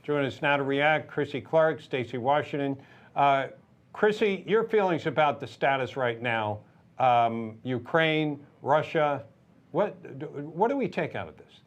Joining us now to react, Chrissy Clark, Stacey Washington. Chrissy, your feelings about the status right now, Ukraine, Russia, what do we take out of this?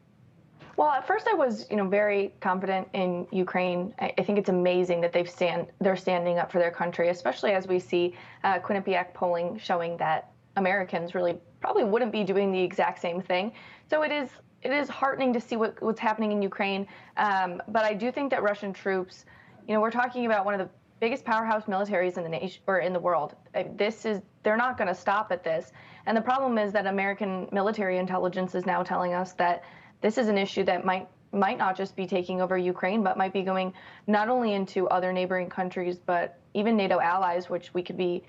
Well, at first I was, very confident in Ukraine. I think it's amazing that they're standing up for their country, especially as we see Quinnipiac polling showing that Americans really probably wouldn't be doing the exact same thing. So it is heartening to see what's happening in Ukraine. But I do think that Russian troops, we're talking about one of the biggest powerhouse militaries in the nation or in the world. They're not going to stop at this. And the problem is that American military intelligence is now telling us that this is an issue that might not just be taking over Ukraine, but might be going not only into other neighboring countries, but even NATO allies, which we could be,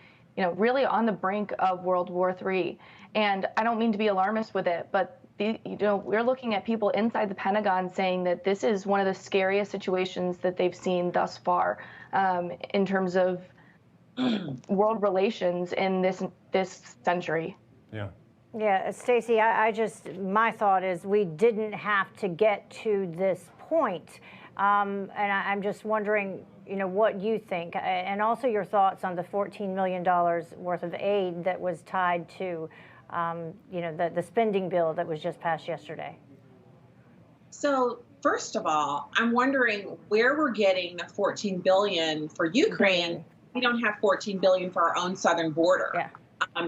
really on the brink of World War III. And I don't mean to be alarmist with it, but we're looking at people inside the Pentagon saying that this is one of the scariest situations that they've seen thus far in terms of world relations in this century. Yeah. Yeah, Stacey, my thought is we didn't have to get to this point. And I'm just wondering, what you think, and also your thoughts on the $14 million worth of aid that was tied to, the spending bill that was just passed yesterday. So first of all, I'm wondering where we're getting the $14 billion for Ukraine. We don't have $14 billion for our own southern border. Yeah.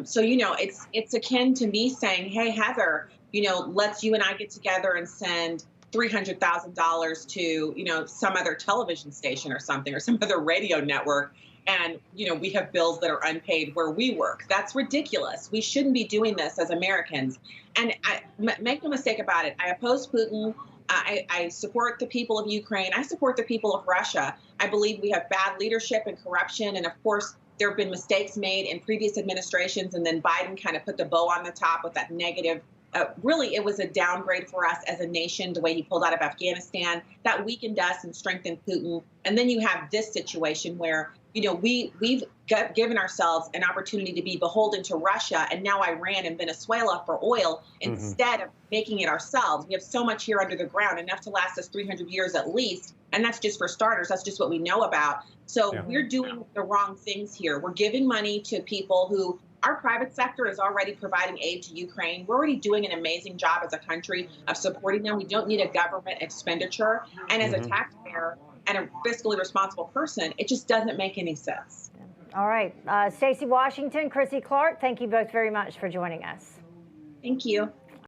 So, it's akin to me saying, hey, Heather, let's you and I get together and send $300,000 to, some other television station or something, or some other radio network. And, we have bills that are unpaid where we work. That's ridiculous. We shouldn't be doing this as Americans. And make no mistake about it. I oppose Putin. I support the people of Ukraine. I support the people of Russia. I believe we have bad leadership and corruption. And of course, there have been mistakes made in previous administrations, and then Biden kind of put the bow on the top with that negative. Really, it was a downgrade for us as a nation, the way he pulled out of Afghanistan. That weakened us and strengthened Putin. And then you have this situation where, we've given ourselves an opportunity to be beholden to Russia and now Iran and Venezuela for oil instead of making it ourselves. We have so much here under the ground, enough to last us 300 years at least. And that's just for starters. That's just what we know about. So we're doing the wrong things here. We're giving money to people who our private sector is already providing aid to Ukraine. We're already doing an amazing job as a country of supporting them. We don't need a government expenditure. And as a taxpayer and a fiscally responsible person, it just doesn't make any sense. All right. Stacey Washington, Chrissy Clark, thank you both very much for joining us. Thank you.